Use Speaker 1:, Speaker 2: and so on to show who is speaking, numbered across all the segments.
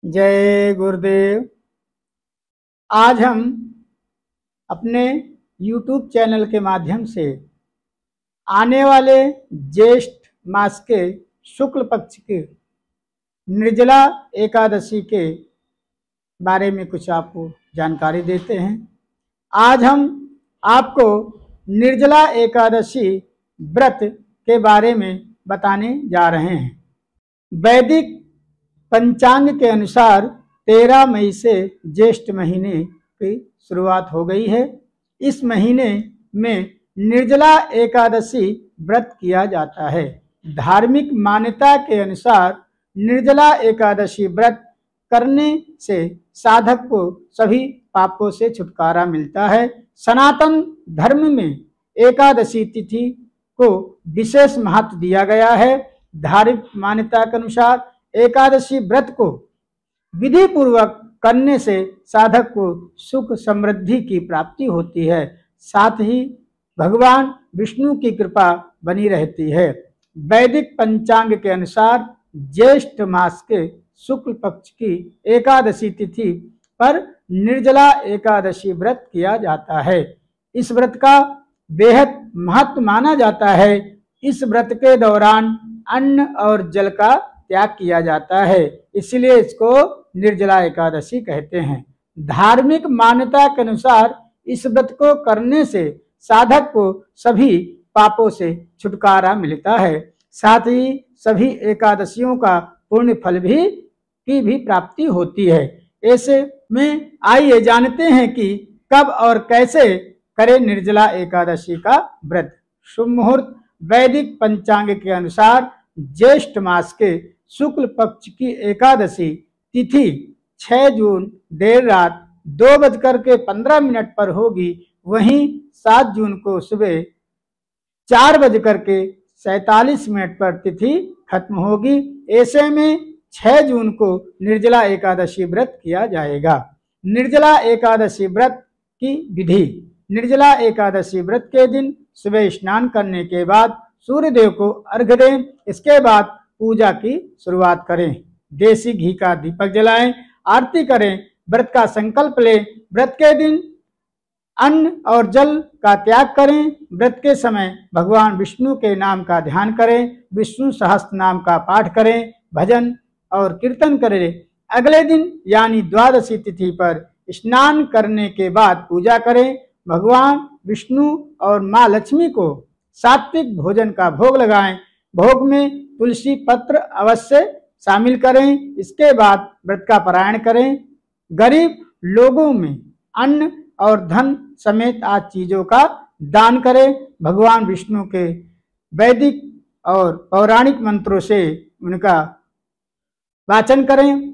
Speaker 1: जय गुरुदेव। आज हम अपने YouTube चैनल के माध्यम से आने वाले ज्येष्ठ मास के शुक्ल पक्ष के निर्जला एकादशी के बारे में कुछ आपको जानकारी देते हैं। आज हम आपको निर्जला एकादशी व्रत के बारे में बताने जा रहे हैं। वैदिक पंचांग के अनुसार 13 मई से ज्येष्ठ महीने की शुरुआत हो गई है। इस महीने में निर्जला एकादशी व्रत किया जाता है। धार्मिक मान्यता के अनुसार निर्जला एकादशी व्रत करने से साधक को सभी पापों से छुटकारा मिलता है। सनातन धर्म में एकादशी तिथि को विशेष महत्व दिया गया है। धार्मिक मान्यता के अनुसार एकादशी व्रत को विधि पूर्वक करने से साधक को सुख समृद्धि की प्राप्ति होती है, साथ ही भगवान विष्णु की कृपा बनी रहती है। वैदिक पंचांग के अनुसार ज्येष्ठ मास के शुक्ल पक्ष की एकादशी तिथि पर निर्जला एकादशी व्रत किया जाता है। इस व्रत का बेहद महत्व माना जाता है। इस व्रत के दौरान अन्न और जल का त्याग किया जाता है, इसलिए इसको निर्जला एकादशी कहते हैं। धार्मिक मान्यता के अनुसार इस व्रत को करने से साधक को सभी पापों से छुटकारा मिलता है, साथ ही सभी एकादशियों का पुण्य फल की भी प्राप्ति होती है। ऐसे में आइए जानते हैं कि कब और कैसे करें निर्जला एकादशी का व्रत। शुभ मुहूर्त वैदिक पंचांग के अनुसार ज्येष्ठ मास के शुक्ल पक्ष की एकादशी तिथि 6 जून देर रात 2:15 पर होगी। वहीं 7 जून को सुबह 4:47 पर तिथि खत्म होगी। ऐसे में 6 जून को निर्जला एकादशी व्रत किया जाएगा। निर्जला एकादशी व्रत की विधि। निर्जला एकादशी व्रत के दिन सुबह स्नान करने के बाद सूर्यदेव को अर्घ्य दें। इसके बाद पूजा की शुरुआत करें। देसी घी का दीपक जलाएं, आरती करें, व्रत का संकल्प लें। व्रत के दिन अन्न और जल का त्याग करें। व्रत के समय भगवान विष्णु के नाम का ध्यान करें। विष्णु सहस्त्र नाम का पाठ करें, भजन और कीर्तन करें। अगले दिन यानी द्वादशी तिथि पर स्नान करने के बाद पूजा करें। भगवान विष्णु और माँ लक्ष्मी को सात्विक भोजन का भोग लगाएं। भोग में तुलसी पत्र अवश्य शामिल करें। इसके बाद व्रत का पारायण करें। गरीब लोगों में अन्न और धन समेत आज चीजों का दान करें। भगवान विष्णु के वैदिक और पौराणिक मंत्रों से उनका वाचन करें।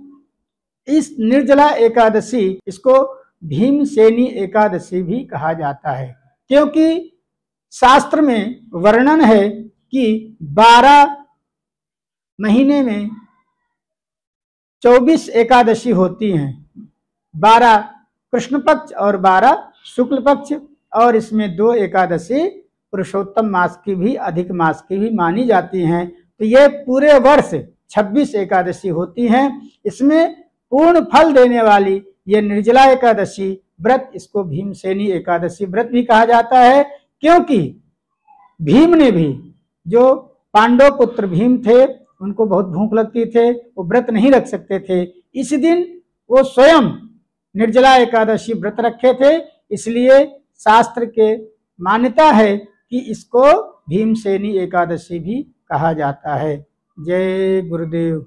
Speaker 1: इस निर्जला एकादशी इसको भीमसेनी एकादशी भी कहा जाता है, क्योंकि शास्त्र में वर्णन है कि 12 महीने में 24 एकादशी होती हैं। 12 कृष्ण पक्ष और 12 शुक्ल पक्ष, और इसमें 2 एकादशी पुरुषोत्तम मास की भी, अधिक मास की भी मानी जाती हैं। तो ये पूरे वर्ष 26 एकादशी होती हैं। इसमें पूर्ण फल देने वाली ये निर्जला एकादशी व्रत, इसको भीमसेनी एकादशी व्रत भी कहा जाता है, क्योंकि भीम ने भी, जो पांडव पुत्र भीम थे, उनको बहुत भूख लगती थे, वो व्रत नहीं रख सकते थे। इस दिन वो स्वयं निर्जला एकादशी व्रत रखे थे, इसलिए शास्त्र के मान्यता है कि इसको भीमसेनी एकादशी भी कहा जाता है। जय गुरुदेव।